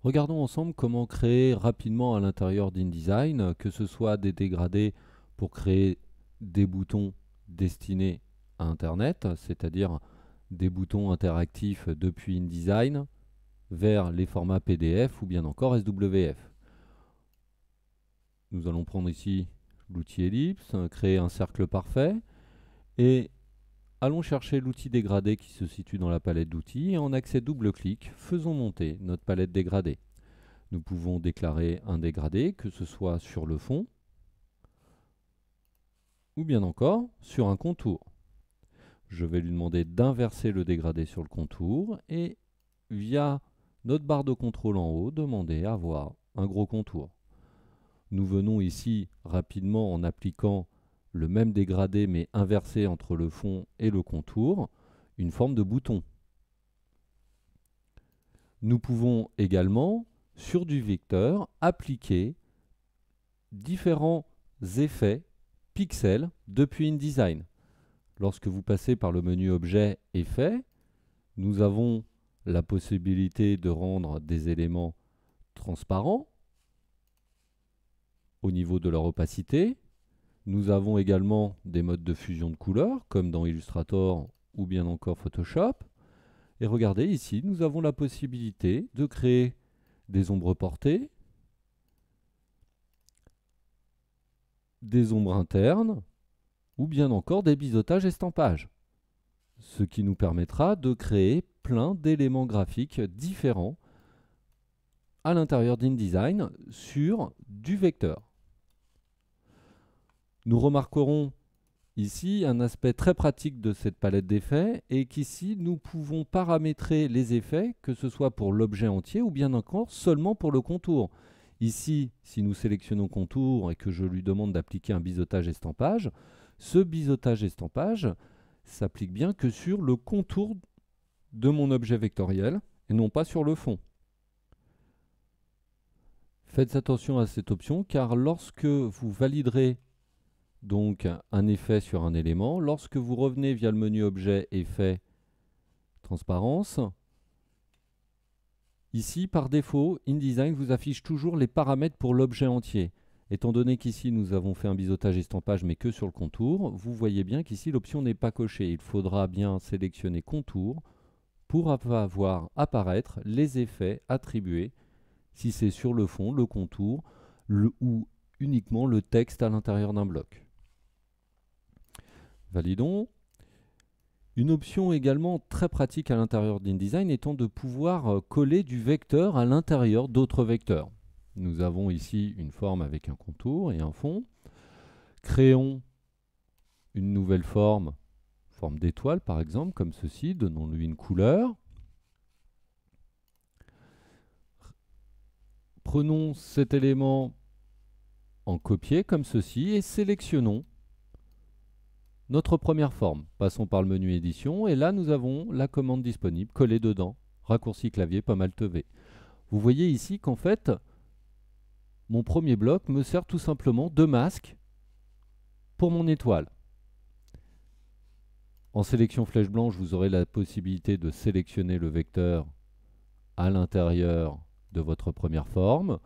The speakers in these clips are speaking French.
Regardons ensemble comment créer rapidement à l'intérieur d'InDesign, que ce soit des dégradés pour créer des boutons destinés à Internet, c'est-à-dire des boutons interactifs depuis InDesign vers les formats PDF ou bien encore SWF. Nous allons prendre ici l'outil ellipse, créer un cercle parfait et allons chercher l'outil dégradé qui se situe dans la palette d'outils et en accès double-clic, faisons monter notre palette dégradée. Nous pouvons déclarer un dégradé, que ce soit sur le fond ou bien encore sur un contour. Je vais lui demander d'inverser le dégradé sur le contour et via notre barre de contrôle en haut, demander à avoir un gros contour. Nous venons ici rapidement en appliquant le même dégradé mais inversé entre le fond et le contour, une forme de bouton. Nous pouvons également, sur du vecteur, appliquer différents effets pixels depuis InDesign. Lorsque vous passez par le menu Objet, Effets, nous avons la possibilité de rendre des éléments transparents au niveau de leur opacité. Nous avons également des modes de fusion de couleurs, comme dans Illustrator ou bien encore Photoshop. Et regardez ici, nous avons la possibilité de créer des ombres portées, des ombres internes, ou bien encore des biseautages estampages. Ce qui nous permettra de créer plein d'éléments graphiques différents à l'intérieur d'InDesign sur du vecteur. Nous remarquerons ici un aspect très pratique de cette palette d'effets et qu'ici nous pouvons paramétrer les effets, que ce soit pour l'objet entier ou bien encore seulement pour le contour. Ici, si nous sélectionnons contour et que je lui demande d'appliquer un biseautage estampage, ce biseautage estampage s'applique bien que sur le contour de mon objet vectoriel et non pas sur le fond. Faites attention à cette option car lorsque vous validerez donc un effet sur un élément, lorsque vous revenez via le menu Objet, Effet, Transparence, ici par défaut, InDesign vous affiche toujours les paramètres pour l'objet entier. Étant donné qu'ici nous avons fait un biseautage estampage mais que sur le contour, vous voyez bien qu'ici l'option n'est pas cochée. Il faudra bien sélectionner contour pour avoir apparaître les effets attribués si c'est sur le fond, le contour ou uniquement le texte à l'intérieur d'un bloc. Validons. Une option également très pratique à l'intérieur d'InDesign étant de pouvoir coller du vecteur à l'intérieur d'autres vecteurs. Nous avons ici une forme avec un contour et un fond. Créons une nouvelle forme d'étoile par exemple, comme ceci, donnons-lui une couleur. Prenons cet élément en copier comme ceci et sélectionnons notre première forme. Passons par le menu édition et là nous avons la commande disponible, coller dedans, raccourci clavier pomme alt V. Vous voyez ici qu'en fait, mon premier bloc me sert tout simplement de masque pour mon étoile. En sélection flèche blanche, vous aurez la possibilité de sélectionner le vecteur à l'intérieur de votre première forme.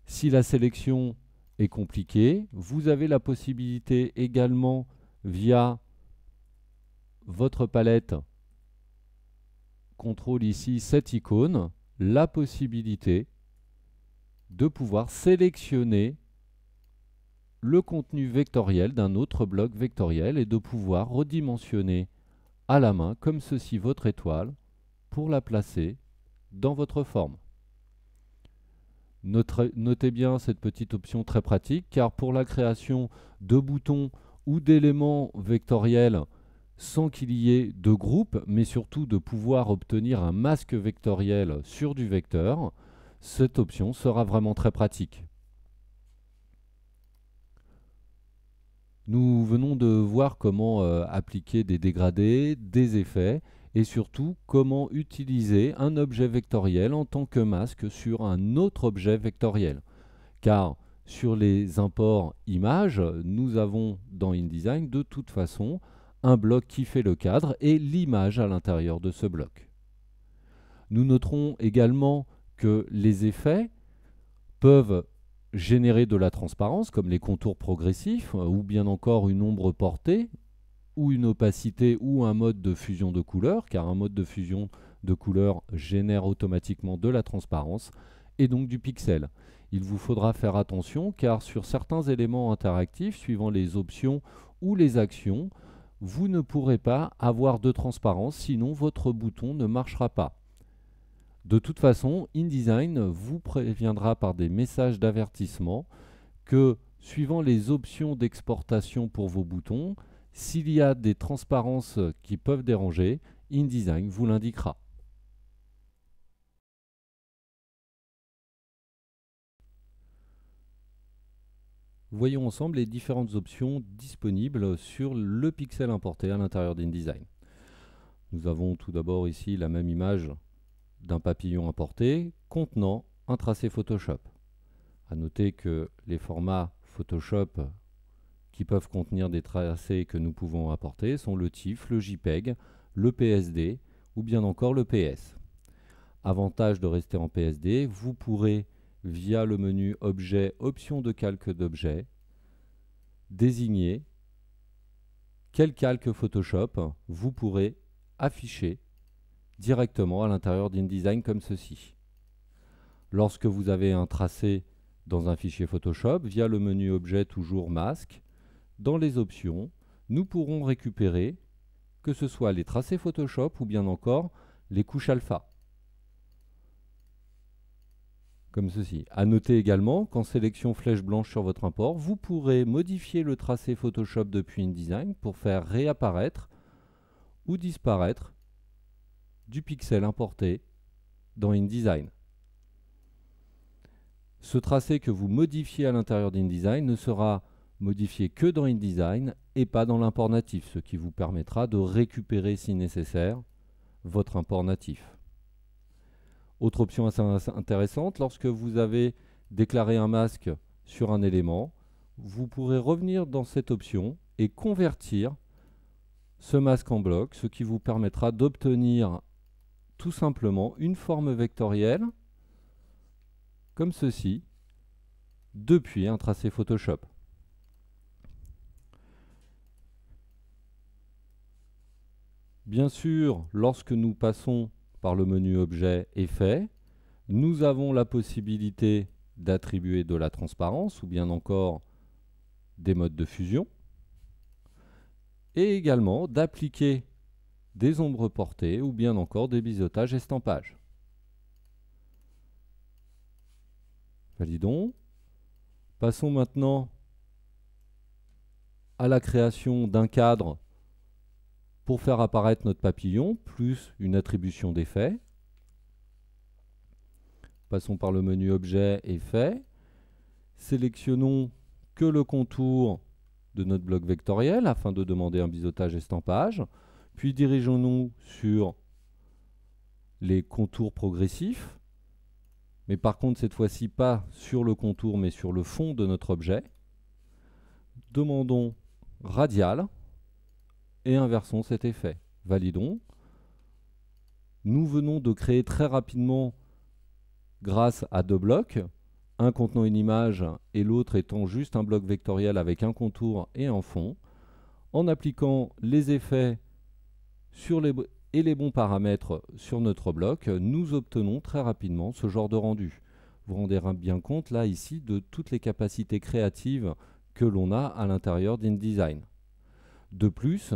Si la sélection est compliquée, vous avez la possibilité également via votre palette, contrôle ici cette icône, la possibilité de pouvoir sélectionner le contenu vectoriel d'un autre bloc vectoriel et de pouvoir redimensionner à la main, comme ceci, votre étoile pour la placer dans votre forme. Notez bien cette petite option très pratique car pour la création de boutons ou d'éléments vectoriels sans qu'il y ait de groupe, mais surtout de pouvoir obtenir un masque vectoriel sur du vecteur, cette option sera vraiment très pratique. Nous venons de voir comment appliquer des dégradés, des effets et surtout comment utiliser un objet vectoriel en tant que masque sur un autre objet vectoriel. Car sur les imports images, nous avons dans InDesign de toute façon un bloc qui fait le cadre et l'image à l'intérieur de ce bloc. Nous noterons également que les effets peuvent générer de la transparence, comme les contours progressifs, ou bien encore une ombre portée, ou une opacité, ou un mode de fusion de couleurs, car un mode de fusion de couleurs génère automatiquement de la transparence, et donc du pixel. Il vous faudra faire attention, car sur certains éléments interactifs, suivant les options ou les actions, vous ne pourrez pas avoir de transparence, sinon votre bouton ne marchera pas. De toute façon, InDesign vous préviendra par des messages d'avertissement que, suivant les options d'exportation pour vos boutons, s'il y a des transparences qui peuvent déranger, InDesign vous l'indiquera. Voyons ensemble les différentes options disponibles sur le pixel importé à l'intérieur d'InDesign. Nous avons tout d'abord ici la même image d'un papillon importé contenant un tracé Photoshop. À noter que les formats Photoshop qui peuvent contenir des tracés que nous pouvons importer sont le TIFF, le JPEG, le PSD ou bien encore le PS. Avantage de rester en PSD, vous pourrez, via le menu Objet, Options de calque d'objet, désigner quel calque Photoshop vous pourrez afficher directement à l'intérieur d'InDesign comme ceci. Lorsque vous avez un tracé dans un fichier Photoshop, via le menu Objet, toujours Masque, dans les options, nous pourrons récupérer que ce soit les tracés Photoshop ou bien encore les couches alpha. Comme ceci. À noter également qu'en sélection flèche blanche sur votre import, vous pourrez modifier le tracé Photoshop depuis InDesign pour faire réapparaître ou disparaître du pixel importé dans InDesign. Ce tracé que vous modifiez à l'intérieur d'InDesign ne sera modifié que dans InDesign et pas dans l'import natif, ce qui vous permettra de récupérer si nécessaire votre import natif. Autre option assez intéressante, lorsque vous avez déclaré un masque sur un élément, vous pourrez revenir dans cette option et convertir ce masque en bloc, ce qui vous permettra d'obtenir tout simplement une forme vectorielle comme ceci depuis un tracé Photoshop. Bien sûr, lorsque nous passons par le menu Objet, Effets, nous avons la possibilité d'attribuer de la transparence ou bien encore des modes de fusion et également d'appliquer des ombres portées ou bien encore des biseautages estampages. Validons. Passons maintenant à la création d'un cadre pour faire apparaître notre papillon, plus une attribution d'effet. Passons par le menu Objet, Effets. Sélectionnons que le contour de notre bloc vectoriel afin de demander un biseautage estampage. Puis dirigeons-nous sur les contours progressifs. Mais par contre, cette fois-ci, pas sur le contour, mais sur le fond de notre objet. Demandons radial et inversons cet effet. Validons. Nous venons de créer très rapidement, grâce à deux blocs, un contenant une image et l'autre étant juste un bloc vectoriel avec un contour et un fond. En appliquant les effets et les bons paramètres sur notre bloc, nous obtenons très rapidement ce genre de rendu. Vous vous rendez bien compte là, ici, de toutes les capacités créatives que l'on a à l'intérieur d'InDesign. De plus,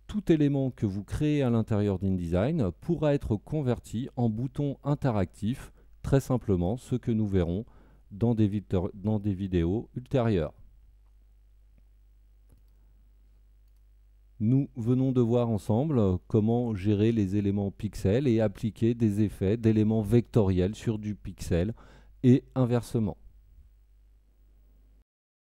tout élément que vous créez à l'intérieur d'InDesign pourra être converti en bouton interactif, très simplement, ce que nous verrons dans des vidéos ultérieures. Nous venons de voir ensemble comment gérer les éléments pixels et appliquer des effets d'éléments vectoriels sur du pixel et inversement.